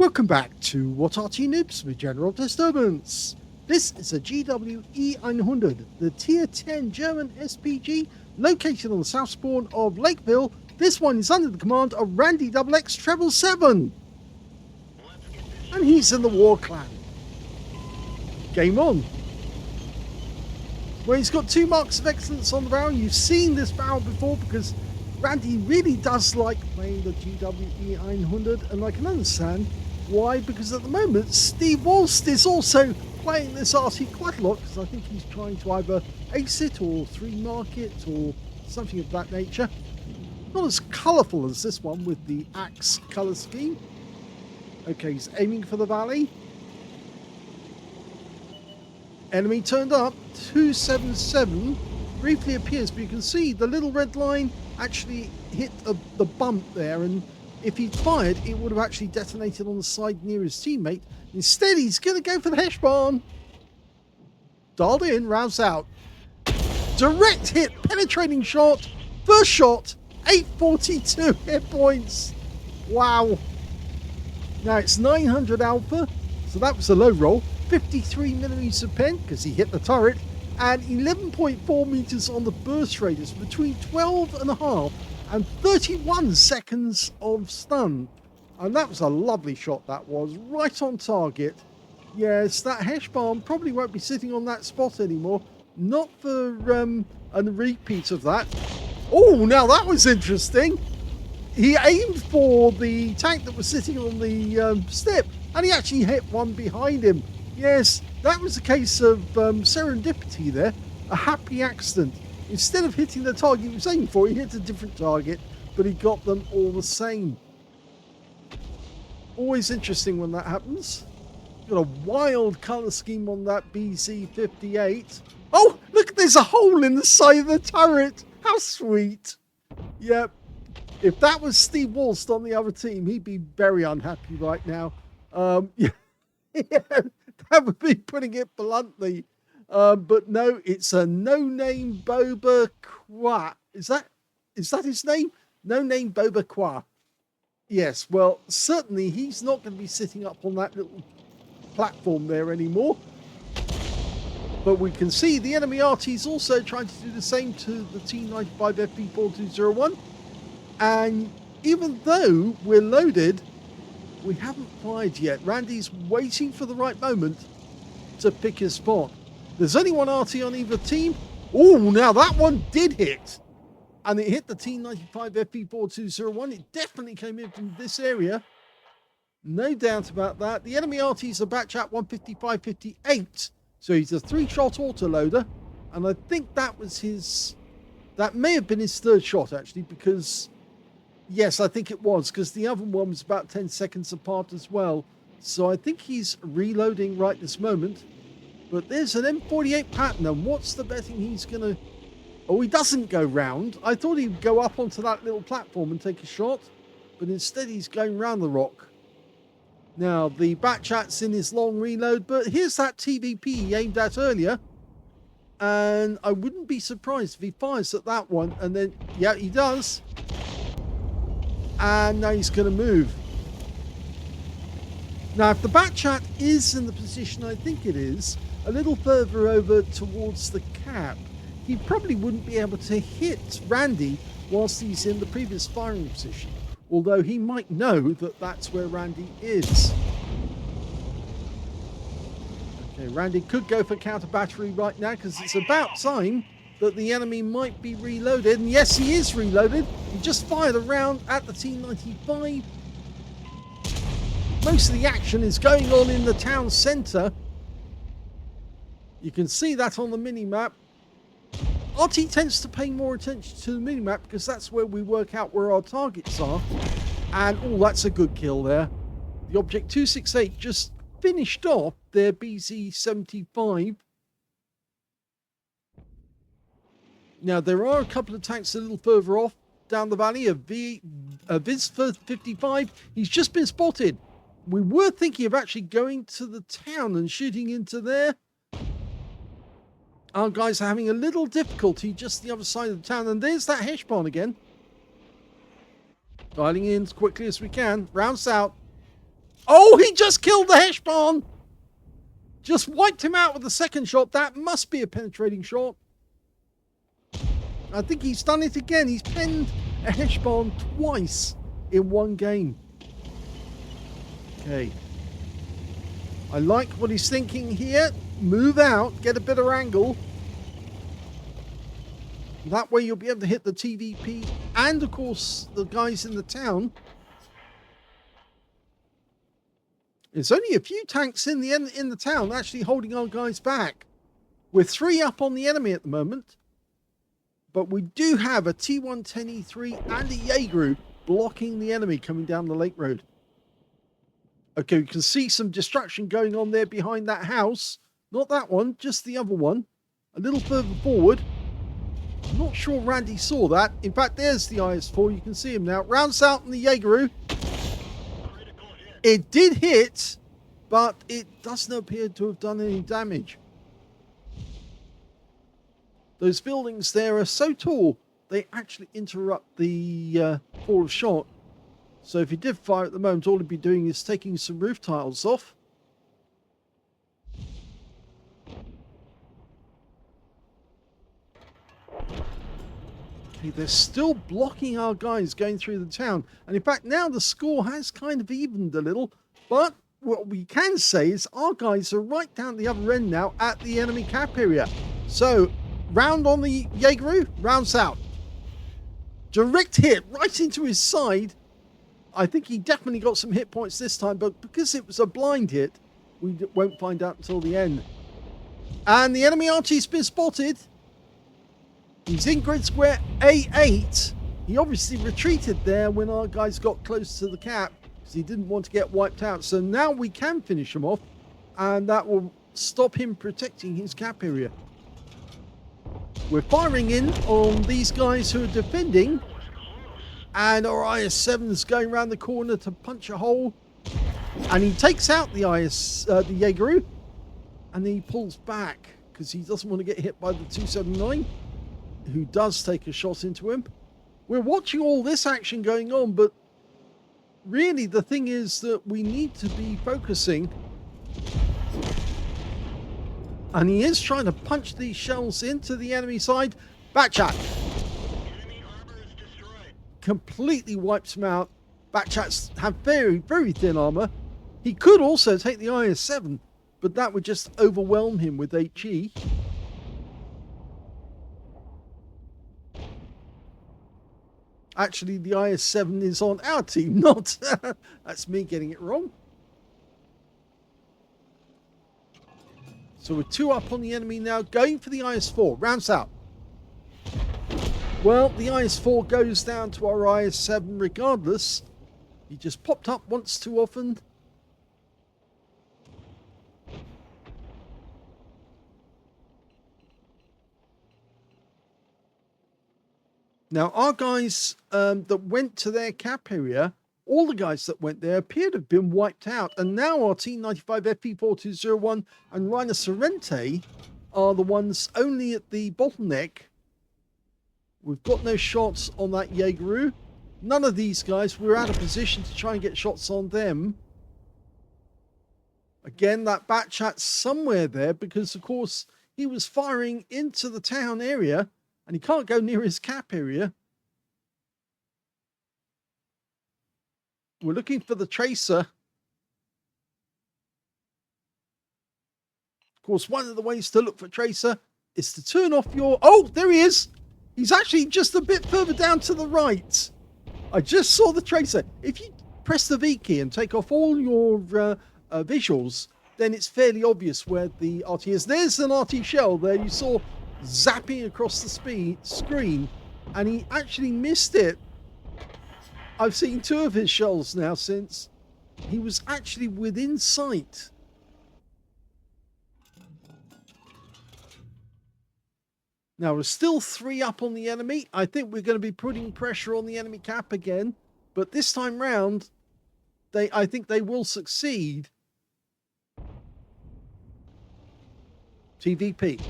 Welcome back to What Arty Noobs with General Disturbance. This is a GWE-100, the Tier 10 German SPG located on the south spawn of Lakeville. This one is under the command of randyxx777. And he's in the War Clan. Game on. Well, he's got 2 marks of excellence on the barrel. You've seen this barrel before because Randy really does like playing the GWE-100, and I can understand why, because at the moment Steve Walst is also playing this Arty quite a lot, because I think he's trying to either ace it or 3-mark it or something of that nature. Not as colourful as this one with the axe colour scheme. Okay, he's aiming for the valley. Enemy turned up, 277, briefly appears, but you can see the little red line actually hit the bump there, and if he'd fired, it would have actually detonated on the side near his teammate. Instead, he's going to go for the Hesh barn. Dialed in, rounds out. Direct hit, penetrating shot, first shot, 842 hit points. Wow. Now it's 900 alpha, so that was a low roll. 53 millimeters of pen, because he hit the turret, and 11.4 meters on the burst radius, between 12.5 and 31 seconds of stun. And that was a lovely shot, that was, right on target. Yes, that Hesh bomb probably won't be sitting on that spot anymore. Not for a repeat of that. Oh, now that was interesting. He aimed for the tank that was sitting on the step, and he actually hit one behind him. Yes, that was a case of serendipity there, a happy accident. Instead of hitting the target he was aiming for, he hit a different target, but he got them all the same. Always interesting when that happens. Got a wild colour scheme on that BZ58. Oh, look, there's a hole in the side of the turret. How sweet. Yep. If that was Steve Walst on the other team, he'd be very unhappy right now. Yeah. That would be putting it bluntly. But no, it's a no-name Boba Kwa. Is that his name? No-name Boba Kwa. Yes, well, certainly he's not going to be sitting up on that little platform there anymore. But we can see the enemy Arty is also trying to do the same to the T95 FP4201. And even though we're loaded, we haven't fired yet. Randy's waiting for the right moment to pick his spot. There's only one Arty on either team. Oh, now that one did hit. And it hit the T95 FP4201. It definitely came in from this area. No doubt about that. The enemy Arty is a batch at 155.58. So he's a 3-shot autoloader. And I think that was his... That may have been his 3rd shot, actually, because... Yes, I think it was, because the other one was about 10 seconds apart as well. So I think he's reloading right this moment. But there's an M48 pattern, and what's the betting he's going to... Oh, he doesn't go round. I thought he'd go up onto that little platform and take a shot, but instead he's going round the rock. Now, the Batchat's in his long reload, but here's that TVP he aimed at earlier. And I wouldn't be surprised if he fires at that one, and then, yeah, he does. And now he's going to move. Now, if the Batchat is in the position I think it is, a little further over towards the cap, he probably wouldn't be able to hit Randy whilst he's in the previous firing position. Although he might know that that's where Randy is. Okay, Randy could go for counter battery right now because it's about time that the enemy might be reloaded. And yes, he is reloaded. He just fired a round at the T95. Most of the action is going on in the town centre. You can see that on the mini-map. Arty tends to pay more attention to the mini-map because that's where we work out where our targets are. And, oh, that's a good kill there. The Object 268 just finished off their BZ75. Now, there are a couple of tanks a little further off down the valley. A Viz-55. He's just been spotted. We were thinking of actually going to the town and shooting into there. Our guys are having a little difficulty just the other side of the town. And there's that Hesh barn again. Dialing in as quickly as we can. Rounds out. Oh, he just killed the Heshbon. Just wiped him out with the second shot. That must be a penetrating shot. I think he's done it again. He's penned a Heshbon twice in one game. Okay. I like what he's thinking here. Move out, get a better angle. That way you'll be able to hit the TVP and, of course, the guys in the town. There's only a few tanks in the town actually holding our guys back. We're 3 up on the enemy at the moment. But we do have a T110E3 and a Jaeger blocking the enemy coming down the lake road. Okay, we can see some destruction going on there behind that house. Not that one, just the other one. A little further forward. I'm not sure Randy saw that. In fact, there's the IS-4. You can see him now. Rounds out in the Jaeger. It did hit, but it doesn't appear to have done any damage. Those buildings there are so tall, they actually interrupt the fall of shot. So if he did fire at the moment, all he'd be doing is taking some roof tiles off. Okay, they're still blocking our guys going through the town. And in fact, now the score has kind of evened a little. But what we can say is our guys are right down the other end now at the enemy cap area. So, round on the Jaeger, rounds out. Direct hit right into his side. I think he definitely got some hit points this time, but because it was a blind hit, we won't find out until the end. And the enemy Arty's been spotted. He's in grid square A8. He obviously retreated there when our guys got close to the cap because he didn't want to get wiped out. So now we can finish him off, and that will stop him protecting his cap area. We're firing in on these guys who are defending, and our IS-7 is going around the corner to punch a hole, and he takes out the the Jaeger, and then he pulls back because he doesn't want to get hit by the 279, who does take a shot into him. We're watching all this action going on, but really the thing is that we need to be focusing. And he is trying to punch these shells into the enemy side. Backchat. Enemy armor is destroyed. Completely wipes him out. Backchats have very, very thin armor. He could also take the IS-7, but that would just overwhelm him with HE. Actually, the IS-7 is on our team, not... That's me getting it wrong. So we're 2 up on the enemy now, going for the IS-4. Rounds out. Well, the IS-4 goes down to our IS-7 regardless. He just popped up once too often. Now, our guys that went to their cap area, all the guys that went there appear to have been wiped out. And now our T-95 FP4201 and Reiner Sorrente are the ones only at the bottleneck. We've got no shots on that Jaeger. None of these guys. We're out of position to try and get shots on them. Again, that Backchat's somewhere there because, of course, he was firing into the town area and he can't go near his cap area. We're looking for the tracer. Of course, one of the ways to look for tracer is to turn off your... Oh, there he is. He's actually just a bit further down to the right. I just saw the tracer. If you press the V key and take off all your visuals, then it's fairly obvious where the Arty is. There's an Arty shell there. You saw zapping across the screen, and he actually missed it. I've seen 2 of his shells now since. He was actually within sight. Now, we're still 3 up on the enemy. I think we're going to be putting pressure on the enemy cap again. But this time round, I think they will succeed. TVP.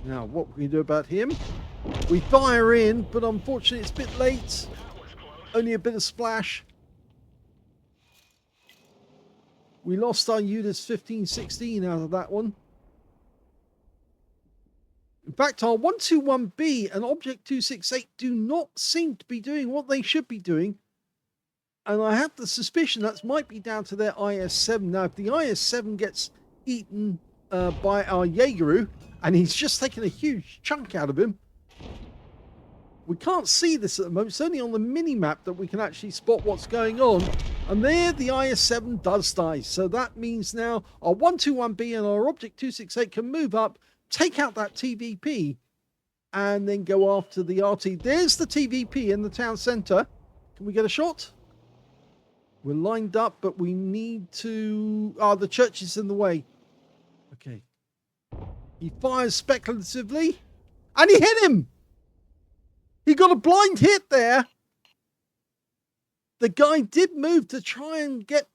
Now, what can we do about him? We fire in, but unfortunately it's a bit late. Only a bit of splash. We lost our units 15, 16 out of that one. In fact, our 121B and Object 268 do not seem to be doing what they should be doing. And I have the suspicion that might be down to their IS-7. Now, if the IS-7 gets eaten by our Jaegeru, and he's just taken a huge chunk out of him, we can't see this at the moment. It's only on the mini-map that we can actually spot what's going on. And there, the IS-7 does die. So that means now our 121B and our Object 268 can move up, take out that TVP, and then go after the Arty. There's the TVP in the town centre. Can we get a shot? We're lined up, but we need to... the church is in the way. Okay. He fires speculatively, and he hit him! He got a blind hit there. The guy did move to try and get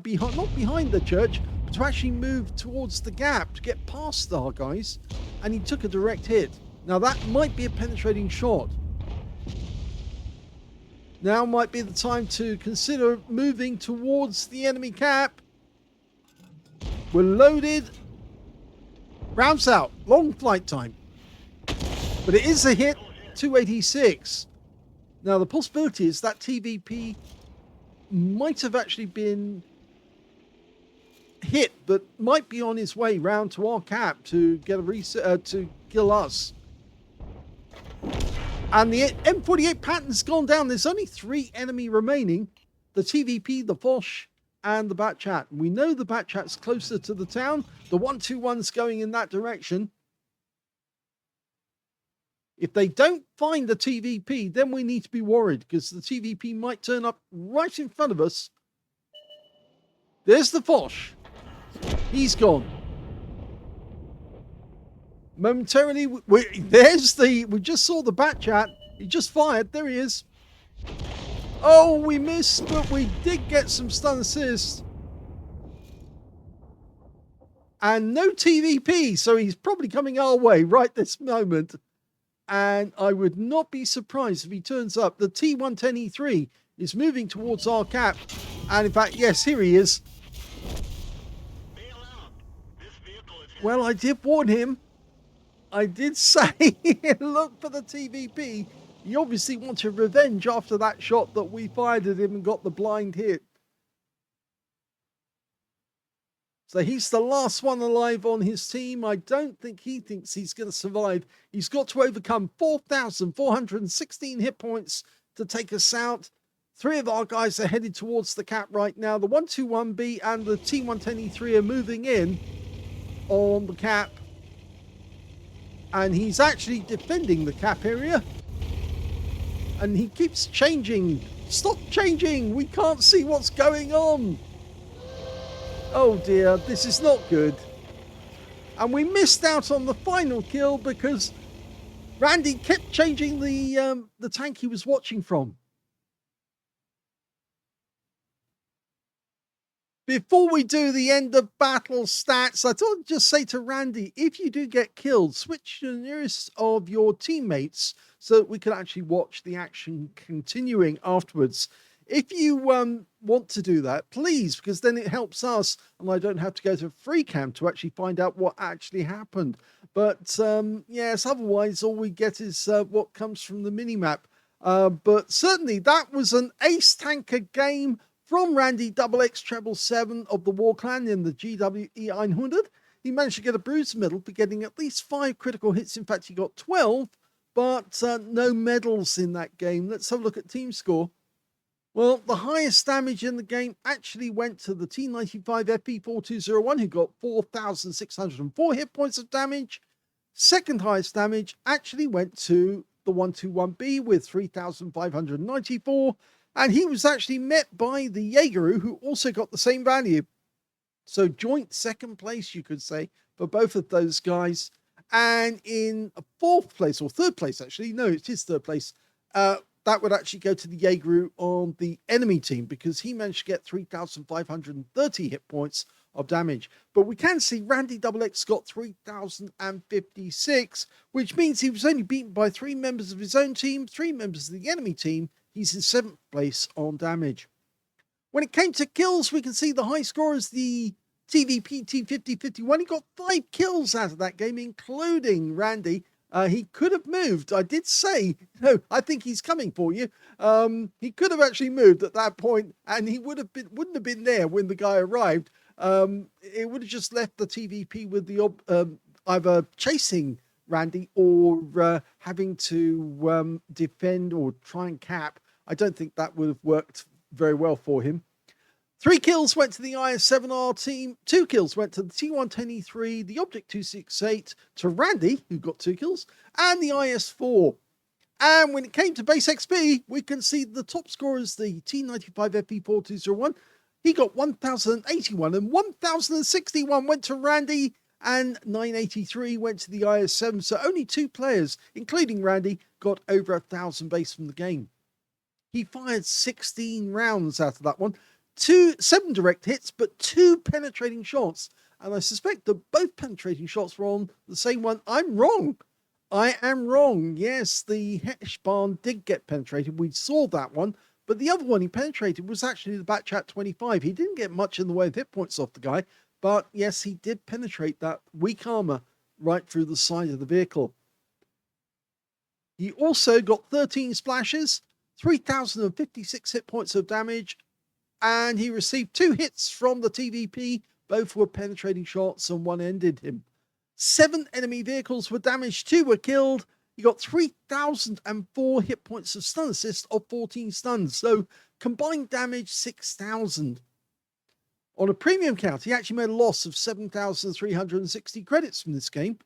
behind, not behind the church, but to actually move towards the gap to get past our guys, and he took a direct hit. Now that might be a penetrating shot. Now might be the time to consider moving towards the enemy cap. We're loaded. Rounds out. Long flight time. But it is a hit. 286. Now the possibility is that TVP might have actually been hit, but might be on his way round to our cap to get a reset to kill us. And the M48 pattern's gone down. There's only 3 enemy remaining. The TVP, the Foch, and the Batchat. We know the Batchat's closer to the town. The 121's going in that direction. If they don't find the TVP, then we need to be worried, because the TVP might turn up right in front of us. There's the Foch. He's gone. Momentarily, we just saw the Batchat. He just fired. There he is. Oh, we missed, but we did get some stun assist. And no TVP, so he's probably coming our way right this moment. And I would not be surprised if he turns up. The T110E3 is moving towards our cap. And in fact, yes, here he is. Well, I did warn him. I did say, look for the TVP. He obviously wanted revenge after that shot that we fired at him and got the blind hit. So he's the last one alive on his team. I don't think he thinks he's going to survive. He's got to overcome 4,416 hit points to take us out. 3 of our guys are headed towards the cap right now. The 121B and the T110E3 are moving in on the cap. And he's actually defending the cap area. And he keeps changing. Stop changing. We can't see what's going on. Oh dear, this is not good. And we missed out on the final kill because Randy kept changing the tank he was watching from. Before we do the end of battle stats, I thought I'd just say to Randy, if you do get killed, switch to the nearest of your teammates so that we can actually watch the action continuing afterwards. If you want to do that, please, because then it helps us and I don't have to go to free cam to actually find out what actually happened. But yes, otherwise all we get is what comes from the minimap. But certainly that was an ace tanker game from Randy XXX777 of the War Clan in the GWE 100. He managed to get a bruised medal for getting at least 5 critical hits. In fact, he got 12, but no medals in that game. Let's have a look at team score. Well, the highest damage in the game actually went to the T95 FE4201, who got 4,604 hit points of damage. Second highest damage actually went to the 121B with 3,594. And he was actually met by the Jaegeru, who also got the same value. So joint second place, you could say, for both of those guys. And in 4th place, or 3rd place, actually, no, it is 3rd place, that would actually go to the Jaegeru on the enemy team, because he managed to get 3,530 hit points of damage. But we can see Randy XX got 3,056, which means he was only beaten by 3 members of his own team, 3 members of the enemy team. He's in 7th place on damage. When it came to kills, we can see the high score is the TVP T5051. He got 5 kills out of that game, including Randy. He could have moved. I did say, no, I think he's coming for you. He could have actually moved at that point, and he wouldn't have been there when the guy arrived. It would have just left the TVP with the either chasing Randy or having to defend or try and cap. I don't think that would have worked very well for him. 3 kills went to the IS7R team, 2 kills went to the T110E3, the Object 268, to Randy, who got 2 kills, and the IS4. And when it came to base XP, we can see the top scorer is the T95FP4201. He got 1,081, and 1,061 went to Randy, and 983 went to the IS7. So only 2 players, including Randy, got over 1,000 base from the game. He fired 16 rounds out of that one. 7 direct hits, but 2 penetrating shots. And I suspect that both penetrating shots were on the same one. I'm wrong. I am wrong. Yes, the Hesh barn did get penetrated. We saw that one. But the other one he penetrated was actually the Batchat 25. He didn't get much in the way of hit points off the guy. But yes, he did penetrate that weak armor right through the side of the vehicle. He also got 13 splashes, 3,056 hit points of damage, and he received 2 hits from the TVP. Both were penetrating shots and one ended him. 7 enemy vehicles were damaged, 2 were killed. He got 3,004 hit points of stun assist of 14 stuns. So combined damage 6,000. On a premium count, he actually made a loss of 7,360 credits from this game,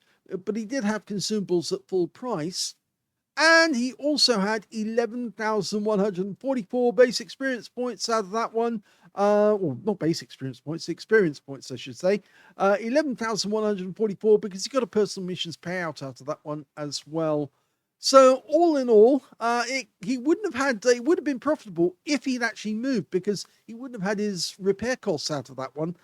but he did have consumables at full price. And he also had 11,144 base experience points out of that one. Well, not base experience points I should say. 11,144 because he got a personal missions payout out of that one as well. So all in all, it would have been profitable if he'd actually moved, because he wouldn't have had his repair costs out of that one.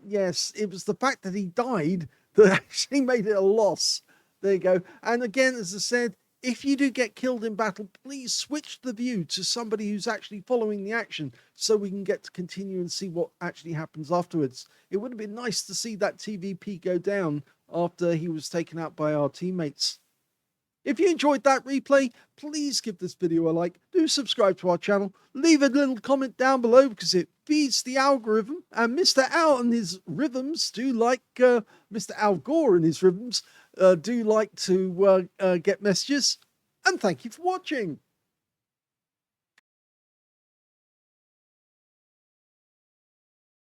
Yes, it was the fact that he died that actually made it a loss. There you go. And again, as I said, if you do get killed in battle, please switch the view to somebody who's actually following the action so we can get to continue and see what actually happens afterwards. It would have been nice to see that TVP go down after he was taken out by our teammates. If you enjoyed that replay, please give this video a like, do subscribe to our channel, leave a little comment down below because it feeds the algorithm, and Mr. Al and his rhythms do like, Mr. Al Gore and his rhythms do like to get messages, and thank you for watching.